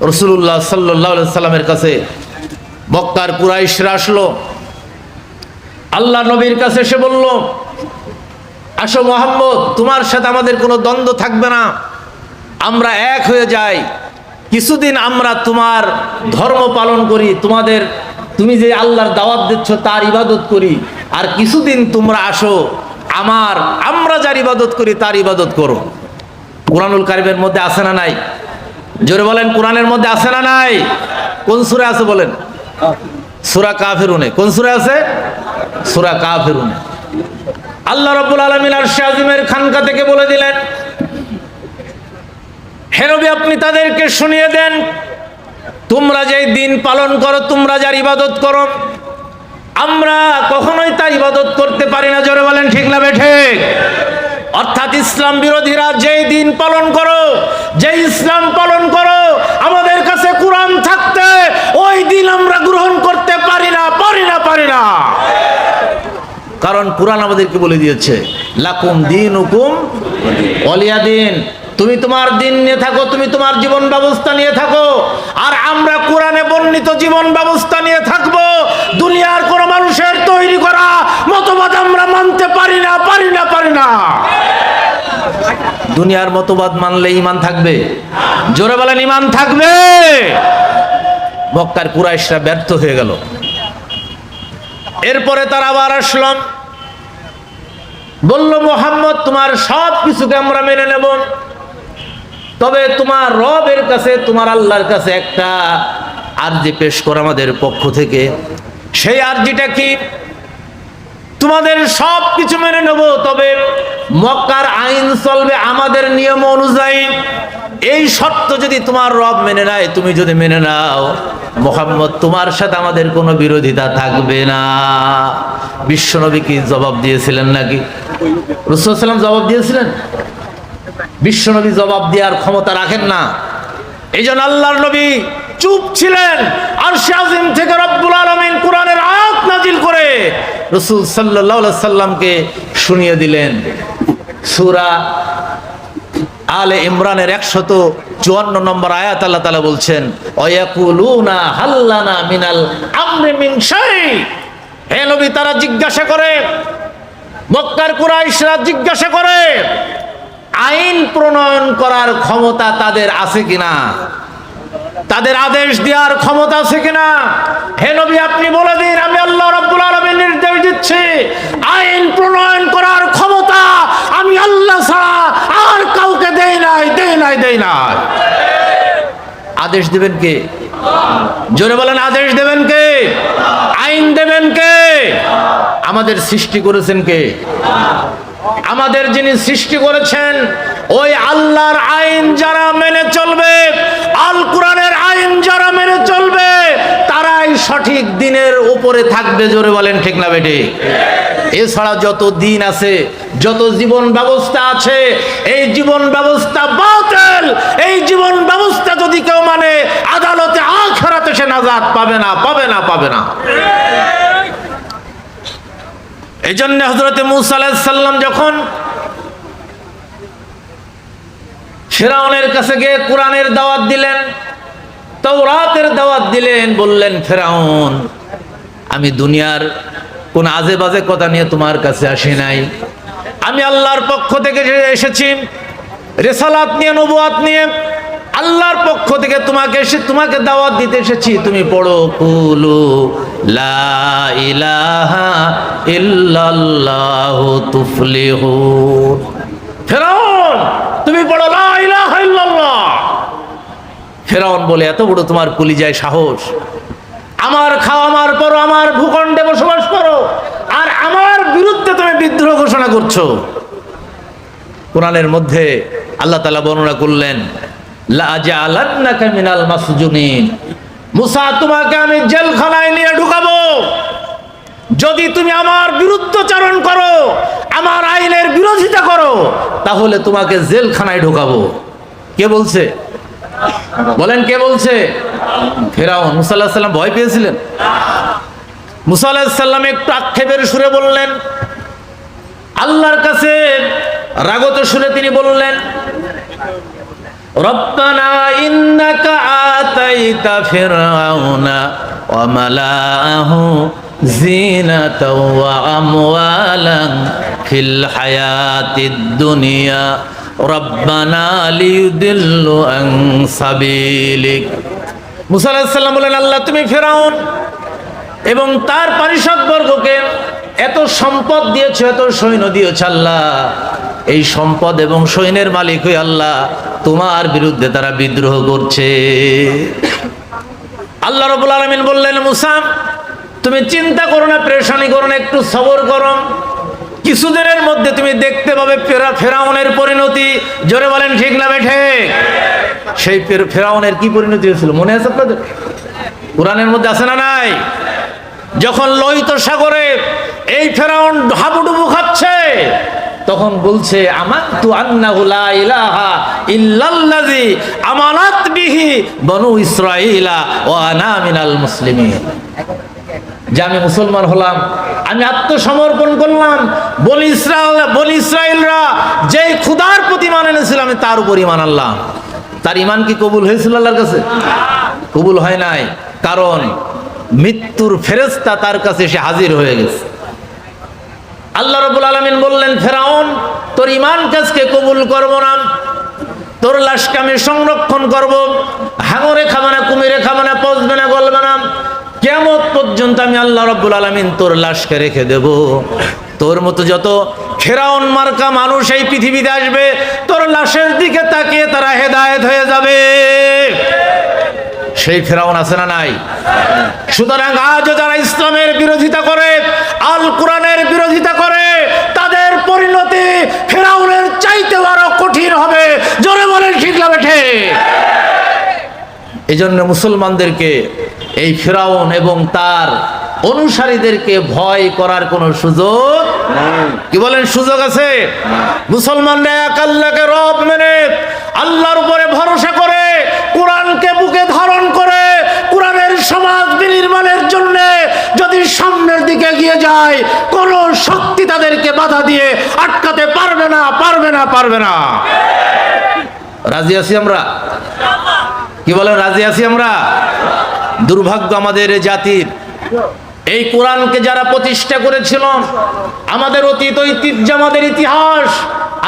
রাসূলুল্লাহ সাল্লাল্লাহু আলাইহি সাল্লামের কাছে মক্কার কুরাইশরা আসলো। আল্লাহ নবীর কাছে এসে বলল, আসো মুহাম্মদ, তোমার সাথে আমাদের কোনো দ্বন্দ্ব থাকবে না, আমরা এক হয়ে যাই, কিছুদিন আমরা তোমার ধর্ম পালন করি, তুমি যে আল্লাহর দাওয়াত দিচ্ছ তার ইবাদত করি, আর কিছুদিন তোমরা আসো আমরা যার ইবাদত করি তার ইবাদত করো। কুরআনুল কারীমের মধ্যে আছে না নাই? জোরে বলেন, কোরআনের মধ্যে আছে না নাই? কোন সূরা আছে বলেন? সূরা কাফিরুনে। কোন সূরা আছে? সূরা কাফিরুনে। আল্লাহ রাব্বুল আলামিন আরশে আজিমের খানকা থেকে বলে দিলেন, হে নবী আপনি তাদেরকে শুনিয়ে দেন, তোমরা যে দিন পালন করো, তোমরা যার ইবাদত করো, আমরা কখনোই তার ইবাদত করতে পারি না। জোরে বলেন ঠিক না বেঠিক? অর্থাৎ ইসলাম বিরোধীরা যেই দিন পালন করো, যে ইসলাম পালন করো, আমাদের কাছে কোরআন থাকতে ওই দিন আমরা গ্রহণ করতে পারি না। কারণ কোরআন আমাদেরকে বলে দিয়েছে, লাকুম দীনুকুম ওয়ালিয়া দিন। তুমি তোমার দিন নিয়ে থাকো, তুমি তোমার জীবন ব্যবস্থা নিয়ে থাকো, আর আমরা কোরআনে বর্ণিত জীবন ব্যবস্থা নিয়ে থাকবো। দুনিয়ার কোন মানুষের তৈরি করা মতবাদ আমরা মানতে পারি না। দুনিয়ার মতবাদ মানলে ঈমান থাকবে? জোরে বলেন, ঈমান থাকবে? মক্কার কুরাইশরা ব্যর্থ হয়ে গেল। এরপরে তারা আবার আসলাম, বলল, মুহাম্মদ তোমার সব কিছুকে আমরা মেনে নেব, তবে তোমার রবের কাছে, তোমার আল্লাহর কাছে একটা আরজি পেশ করো আমাদের পক্ষ থেকে। সেই আরজিটা কি? তোমাদের সব কিছু মেনে নেব, তবে মক্কার আইন চলবে আমাদের নিয়ম অনুযায়ী। এই শর্ত যদি তোমার রব মেনে নেয়, তুমি যদি মেনে নাও, মুহাম্মদ তোমার সাথে আমাদের কোনো বিরোধিতা থাকবে না। বিশ্বনবী কি জবাব দিয়েছিলেন নাকি? রাসূল সাল্লাল্লাহু আলাইহি ওয়াসাল্লাম জবাব দিয়েছিলেন? বিশ্বনবী জবাব দেওয়ার ক্ষমতা রাখেন না। এই জন্য আল্লাহর নবী চুপ ছিলেন। আরশে আজিম থেকে রব্বুল আলামিন কোরআনের আয়াত নাজিল করে রাসূল সাল্লাল্লাহু আলাইহি সাল্লামকে শুনিয়ে দিলেন। সূরা আলে ইমরানের 154 নম্বর আয়াত আল্লাহ তাআলা বলছেন, ওয়ায়াকুলুনা হাল্লানা মিনাল আমরি মিন শাই। হে নবী, তারা জিজ্ঞাসা করে, মক্কার কুরাইশরা জিজ্ঞাসা করে, আইন প্রণয়ন করার ক্ষমতা তাদের আছে কিনা, তাদের আদেশ দেওয়ার ক্ষমতা আছে কিনা? হে নবী আপনি বলে দিন, আমি আল্লাহ রাব্বুল আলামিন নির্দেশ দিচ্ছি, আইন প্রণয়ন করার ক্ষমতা আমি আল্লাহ ছাড়া আর কাউকে দেই নাই। আদেশ দেবেন কে? জোরে বলেন, আদেশ দেবেন কে? আইন দেবেন কে? আমাদের সৃষ্টি করেছেন কে? আমাদের যিনি সৃষ্টি করেছেন, ওই আল্লাহর আইন যারা মেনে চলবে, আল কোরআনের আইন যারা মেনে চলবে, তারাই সঠিক দিনের উপরে থাকবে। জোরে বলেন ঠিক না বেঠিক? এছাড়া যত দিন আছে, যত জীবন ব্যবস্থা আছে, এই জীবন ব্যবস্থা বাতিল। এই জীবন ব্যবস্থা যদি কেউ মানে, আদালতে আখিরাতে সে নাজাত পাবে না। এই জন্য হযরত মূসা আলাইহিস সালাম যখন ফিরআউনের কাছে গিয়ে কোরআনের দাওয়াত দিলেন, তাওরাতের দাওয়াত দিলেন, বললেন, ফিরআউন, আমি দুনিয়ার কোন আজে বাজে কথা নিয়ে তোমার কাছে আসি নাই, আমি আল্লাহর পক্ষ থেকে এসেছি, রিসালাত নিয়ে, নবুয়ত নিয়ে আল্লাহর পক্ষ থেকে তোমাকে দাওয়াত দিতে এসেছি। তুমি পড়ো, কুলু লা ইলাহা ইল্লাল্লাহু তুফলিহুন। ফিরআউন, তুমি পড়ো লা ইলাহা ইল্লাল্লাহ। ফিরআউন বলে, এত বড় তোমার কলিজায় সাহস, আমার খাও, আমার পরো, আমার ভূখণ্ডে বসবাস করো, আর আমার বিরুদ্ধে তুমি বিদ্রোহ ঘোষণা করছো। কোরআনের মধ্যে আল্লাহ তাআলা বর্ণনা করলেন, লা আজআলান্নাকা মিনাল মাসজুনিন। মুসা, তোমাকে আমি জেলখানায় নিয়ে ঢুকাবো যদি তুমি আমার বিরুদ্ধচারণ করো, আমার আইনের বিরোধিতা করো, তাহলে তোমাকে জেলখানায় ঢুকাবো। কে বলছে? বলেন, কে বলছে? ফিরআউন। মুসা আলাইহিস সালাম ভয় পেয়েছিলেন? মুসা আলাইহিস সালাম একটু আক্ষেপের সুরে বললেন, আল্লাহর কাছে রাগত সুরে তিনি বললেন, রব্বানা ইন্নাকা আতাইতা ফিরআউনা ওয়া মালাআহু জিনাতাও ওয়া আমওয়ালান ফিল হায়াতিদ দুনিয়া রব্বানা লিয়ুদিল্লু আন সাবিলিক। মুসা আলাইহিস সালাম বলেন, আল্লাহ তুমি ফিরআউন এবং তার পারিষদবর্গকে এত সম্পদ দিয়েছো, এত সৈন্য দিয়েছো আল্লাহ, এই সম্পদ এবং সৈন্যের মালিক হই আল্লাহ, তোমার বিরুদ্ধে তারা বিদ্রোহ করছে। আল্লাহ রাব্বুল আলামিন বললেন, মুসা তুমি চিন্তা করো না, পেরেশানি করো না, একটু সবর করো, কিছুদিনের মধ্যে তুমি দেখতে পাবে ফেরাউনের পরিণতি। জোরে বলেন ঠিক না বেঠে? সেই ফেরাউনের কি পরিণতি হয়েছিল মনে আছে আপনাদের? কোরআনের মধ্যে আছে না নাই? যখন লোহিত সাগরে এই ফেরাউন হাবুডুবু খাচ্ছে, তখন বলছে আমানতু আন্নাহু লা ইলাহা ইল্লাল্লাযী আমানাত বিহি বনু ইসরাঈলা ওয়া আনা মিনাল মুসলিমিন। যে আমি মুসলমান হলাম, আমি আত্মসমর্পণ করলাম, বনি ইসরাইলরা যেই খুদার প্রতি ঈমান এনেছিল আমি তার উপর ঈমান আনলাম। তার ঈমান কি কবুল হয়েছিল আল্লাহর কাছে? কবুল হয় নাই, কারণ মৃত্যুর ফেরেশতা তার কাছে এসে হাজির হয়ে গেছে। আল্লাহ রাব্বুল আলামিন বললেন, ফেরাউন তোর ঈমান কাজকে কবুল করব না, তোর লাশকে আমি সংরক্ষণ করব, হাঙরে খাবে না, কুমিরে খাবে না, পচবে না, গলবে না, কিয়ামত পর্যন্ত আমি আল্লাহ রাব্বুল আলামিন তোর লাশকে রেখে দেব। তোর মতো যত ফেরাউন মার্কা মানুষ এই পৃথিবীতে আসবে, তোর লাশের দিকে তাকিয়ে তারা হেদায়েত হয়ে যাবে। সেই ফেরাউন আছে না নাই? সুতরাং আজও যারা ইসলামের বিরোধিতা করে, আল কোরআনের বিরোধিতা করে, তাদের পরিণতি ফেরাউনের চাইতে আরো কঠিন হবে। জোরে বলেন ঠিক না বেঠে? এই জন্য মুসলমানদেরকে এই ফেরাউন এবং তার অনুসারীদেরকে ভয় করার কোনো সুযোগ কি বলেন সুযোগ আছে? মুসলমানরা এক আল্লাহকে রব মেনে আল্লাহর উপরে ভরসা করে, কোরআনকে বুকে ধারণ করে, কোরআনের সমাজ বিনির্মাণের জন্য যদি সামনের দিকে এগিয়ে যায়, কোন শক্তি তাদেরকে বাধা দিয়ে আটকাতে পারবে না, পারবে না, পারবে না। রাজি আছি আমরা? কি বলেন রাজি আছি আমরা? দুর্ভাগ্য আমাদের জাতির, এই কোরআনকে যারা প্রতিষ্ঠা করেছিল, আমাদের অতীত ঐতিহ্য, আমাদের ইতিহাস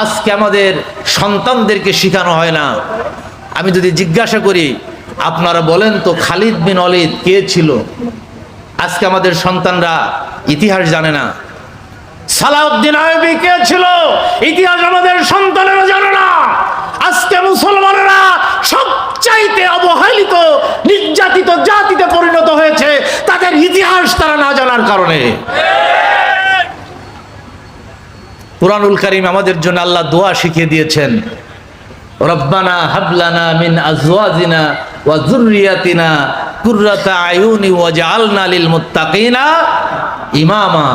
আজকে আমাদের সন্তানদেরকে শেখানো হয় না। আমি যদি জিজ্ঞাসা করি, আপনারা বলেন তো খালিদ বিন ওয়ালিদ কে ছিল? আজকে আমাদের সন্তানরা ইতিহাস জানে না। সালাউদ্দিন আইয়ুবী কে ছিল? ইতিহাস আমাদের সন্তানেরা জানে না। আজকে মুসলমানেরা সবচাইতে অবহেলিত, নির্যাতিত জাতিতে পরিণত হয়েছে তাদের ইতিহাস তারা না জানার কারণে। কুরআনুল কারীম আমাদের জন্য আল্লাহ দোয়া শিখিয়ে দিয়েছেন, রব্বানা হাবলানা মিন আজওয়াজিনা ওয়া যুররিয়াতিনা কুররাতা আয়ুনি ওয়াজআলনা লিল মুত্তাকিনা ইমামা।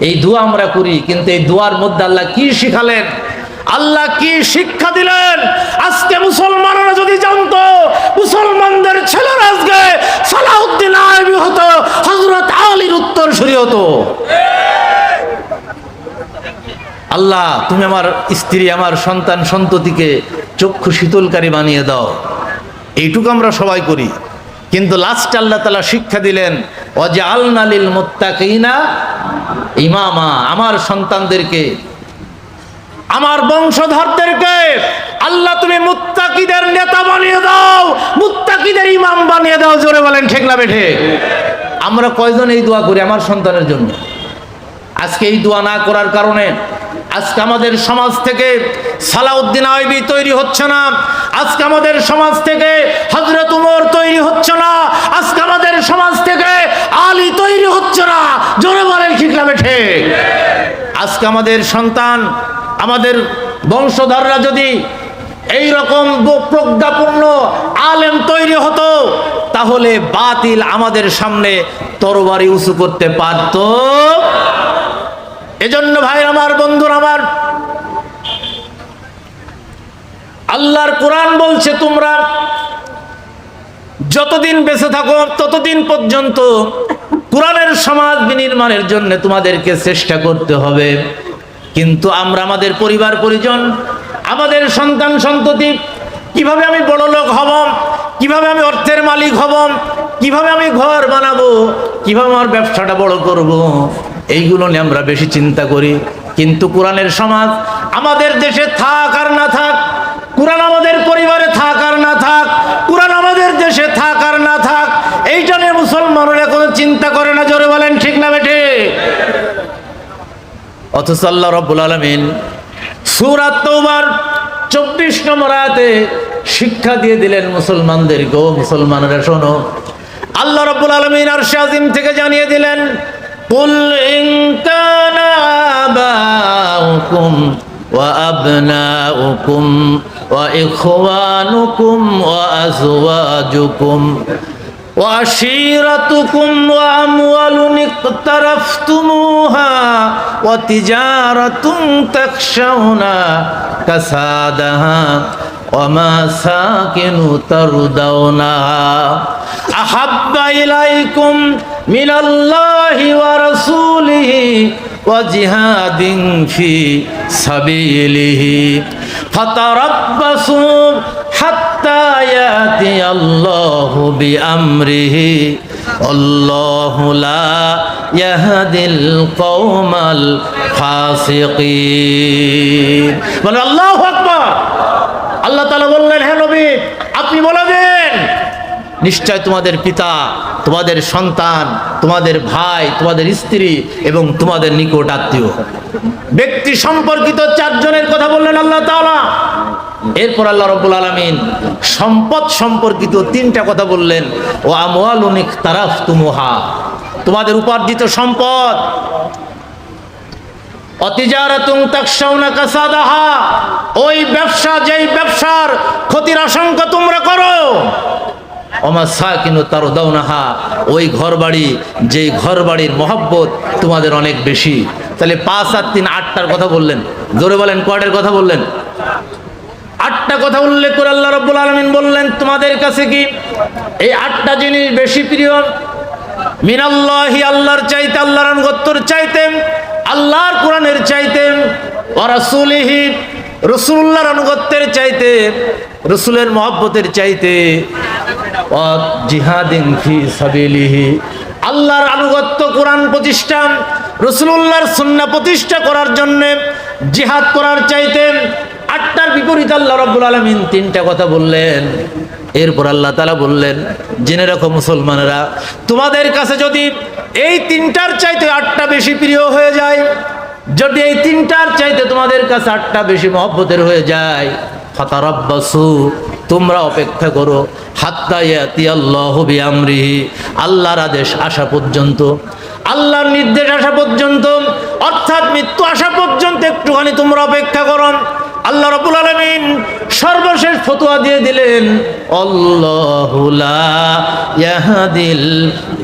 এই দোয়া আমরা করি, কিন্তু এই দোয়ার মধ্যে আল্লাহ কি শিখালেন, আল্লাহ কি শিক্ষা দিলেন? আজকে মুসলমানরা যদি জানতো, মুসলমানদের ছেলেরা আজকে সালাউদ্দিন আইয়ুবী হতো, হযরত আলীর উত্তরসূরি হতো। আল্লাহ তুমি আমার স্ত্রী, আমার সন্তান সন্ততিকে চক্ষু শীতলকারী বানিয়ে দাও। এইটুকু আমরা সবাই করি, কিন্তু লাস্ট আল্লাহ তাআলা শিক্ষা দিলেন, ওয়াজআলনা লিল মুত্তাকিনা ইমামা। আমার সন্তানদেরকে, আমার বংশধরদেরকে আল্লাহ তুমি মুত্তাকিদের নেতা বানিয়ে দাও, মুত্তাকিদের ইমাম বানিয়ে দাও। জোরে বলেন ঠিক না বেঠে? আমরা কয়জন এই দোয়া করি আমার সন্তানের জন্য? আজকে এই দোয়া না করার কারণে আজকে আমাদের সমাজ থেকে সালাউদ্দিন আইয়ুবী তৈরি হচ্ছে না, আজকে আমাদের সমাজ থেকে হযরত উমর তৈরি হচ্ছে না, আজকে আমাদের সমাজ থেকে আলী তৈরি হচ্ছে না। জোরে বলেন ঠিক না বেঠে? আজকে আমাদের সন্তান, আমাদের বংশধররা যদি এই রকম প্রজ্ঞাপূর্ণ আলেম তৈরি হতো, তাহলে বাতিল আমাদের সামনে তরবারি উঁচু করতে পারত। এজন্য ভাই আমার, বন্ধুরা আমার, আল্লাহর কোরআন বলছে তোমরা যতদিন বেঁচে থাকো ততদিন পর্যন্ত কোরআনের সমাজ বিনির্মাণের জন্য তোমাদেরকে চেষ্টা করতে হবে। কিন্তু আমরা আমাদের পরিবার পরিজন, আমাদের সন্তান সন্ততি, কিভাবে আমি বড় লোক হব, কিভাবে আমি অর্থের মালিক হব, কিভাবে আমি ঘর বানাবো, কিভাবে আমার ব্যবসাটা বড় করব, এইগুলো নিয়ে আমরা বেশি চিন্তা করি। কিন্তু কোরআনের সমাজ আমাদের দেশে থাক আর না থাক, কোরআন আমাদের পরিবারে থাক আর না থাক, কোরআন আমাদের দেশে থাক আর না থাক, এইটা নিয়ে মুসলমানরা কোনো চিন্তা করে না। জোরে বলেন ঠিক না বেঠে? অথচ আল্লাহ রাব্বুল আলামিন সূরা তাওবার 24 নম্বর আয়াতে শিক্ষা দিয়ে দিলেন মুসলমানদেরকে, ও মুসলমানরা শোনো, আল্লাহ রাব্বুল আলামিন আরশে আজিম থেকে জানিয়ে দিলেন, কুল ইন কানা আবাউকুম ওয়া আবনাউকুম ওয়া ইখওয়ানুকুম ওয়া আজওয়াজুকুম ওয়া আশীরাতুকুম ওয়া আমওয়ালুন ইকতারাফতুমুহা ওয়া তিজারাতুন তাখশাউনা কাসাদাহা ওয়া মাসাকিনু তারদাউনাহা আহাব্বা ইলাইকুম মিনাল্লাহি ওয়া রাসূলিহি ওয়া জিহাদিন ফি সাবিলিহি ফাতারাব্বাসু হাত্তা ইয়াতিয়াল্লাহু বিআমরিহি আল্লাহু লা ইয়াহদিল কওমাল ফাসিকিন। বলে আল্লাহু আকবার। আল্লাহ তাআলা বললেন, হে নবী আপনি বলে দেন, নিশ্চয় তোমাদের পিতা, তোমাদের সন্তান, তোমাদের ভাই, তোমাদের স্ত্রী এবং তোমাদের নিকট আত্মীয় ব্যক্তি সম্পর্কিত 4 জনের কথা বললেন আল্লাহ তাআলা। এরপর আল্লাহ রাব্বুল আলামিন সম্পদ সম্পর্কিত 3টা কথা বললেন, ও আমওয়ালুন ইকতারাফতুমুহা, তোমাদের উপার্জিত সম্পদ, অতিজারাতুন তাকশাউনা কাসাদাহা, ওই ব্যবসা যেই ব্যবসার ক্ষতির আশঙ্কা তোমরা করো, ওমাসাকিনু তারদাউনাহা, ওই ঘরবাড়ি যেই ঘরবাড়ির মহব্বত তোমাদের অনেক বেশি। তাহলে 5 আর 3 8টার কথা বললেন। জোরে বলেন কয়টার কথা বললেন? 8টা কথা উল্লেখ করে আল্লাহ রাব্বুল আলামিন বললেন, তোমাদের কাছে কি এই 8টা জিনিস বেশি প্রিয়? মিনাল্লাহি, আল্লাহর চাইতে, আল্লাহর আনুগত্যের চাইতে, আল্লাহর কোরআনের চাইতে, ওয়া রাসূলিহি, রাসূলুল্লাহর আনুগত্যের চাইতে, রাসূলের মহব্বতের চাইতে, ওয়া জিহাদিন ফি সাবিলিহি, আল্লাহর আনুগত্য কোরআন প্রতিষ্ঠা, রাসূলুল্লাহর সুন্নাহ প্রতিষ্ঠা করার জন্য জিহাদ করার চাইতে 8টার বিপরীত আল্লাহ রাব্বুল আলামিন 3টা কথা বললেন। এরপর আল্লাহ তাআলা বললেন, জেনে রাখো মুসলমানেরা, তোমাদের কাছে যদি এই 3টার চাইতে 8টা বেশি প্রিয় হয়ে যায়, যদি এই 3টার চাইতে তোমাদের কাছে 8টা বেশি মহব্বতের হয়ে যায়, ফাতারাব্বাসু, তোমরা অপেক্ষা করো, হাত্তা ইয়াতিয়াল্লাহু বিআমরিহি, আল্লাহর আদেশ আসা পর্যন্ত, আল্লাহর নির্দেশ আসা পর্যন্ত, অর্থাৎ মৃত্যু আসা পর্যন্ত একটুখানি তোমরা অপেক্ষা করো। আল্লাহ রাব্বুল আলামিন সর্বশেষ ফতোয়া দিয়ে দিলেন, আল্লাহু লা ইয়াহদিল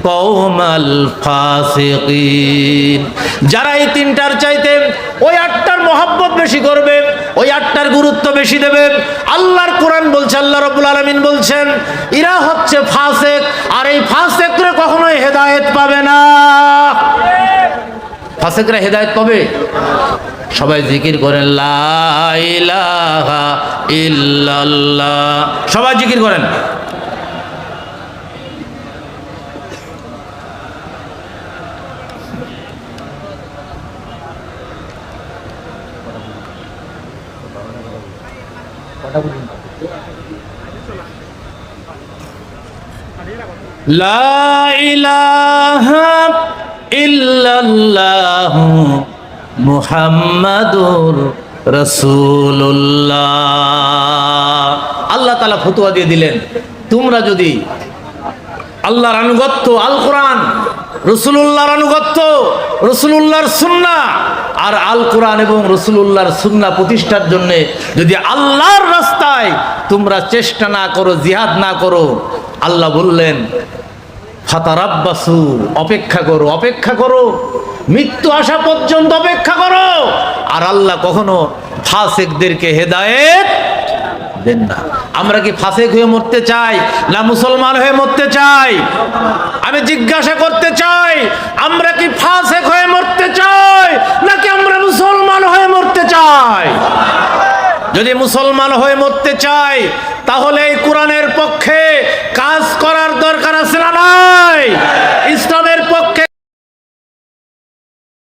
কওমাল ফাসিকিন, যারা এই 3টার চাইতে ওই 8টার মহব্বত বেশি করবে, ওই 8টার গুরুত্ব বেশি দেবে, আল্লাহর কোরআন বলছে, আল্লাহ রাব্বুল আলামিন বলছেন, এরা হচ্ছে ফাসিক, আর এই ফাসিকরা কখনোই হেদায়েত পাবে না। ফাসিকরা হেদায়েত পাবে? সবাই জিকির করেন, লা ইলাহা ইল্লাল্লাহ, সবাই জিকির করেন। লা ইলাহা ইল্লাল্লাহ মুহাম্মাদুর রাসূলুল্লাহ। আল্লাহ তাআলা ফতোয়া দিয়ে দিলেন, তোমরা যদি আল্লাহর আনুগত্য, আল কোরআন, রাসূলুল্লাহর আনুগত্য, রাসূলুল্লাহর সুন্নাহ, আর আল কোরআন এবং রাসূলুল্লাহর সুন্নাহ প্রতিষ্ঠার জন্য যদি আল্লাহর রাস্তায় তোমরা চেষ্টা না করো, জিহাদ না করো, আল্লাহ বললেন, ফাতারাব্বাসু, অপেক্ষা করো, অপেক্ষা করো, মৃত্যু আসা পর্যন্ত অপেক্ষা করো। আর আল্লাহ কখনো ফাসিকদেরকে হেদায়েত দেন না। আমরা কি ফাসিক হয়ে মরতে চাই না মুসলমান হয়ে মরতে চাই? আমি জিজ্ঞাসা করতে চাই, আমরা কি ফাসিক হয়ে মরতে চাই নাকি আমরা মুসলমান হয়ে মরতে চাই? যদি মুসলমান হয়ে মরতে চাই তাহলে এই কোরআনের পক্ষে কাজ করার দরকার আছে না নাই?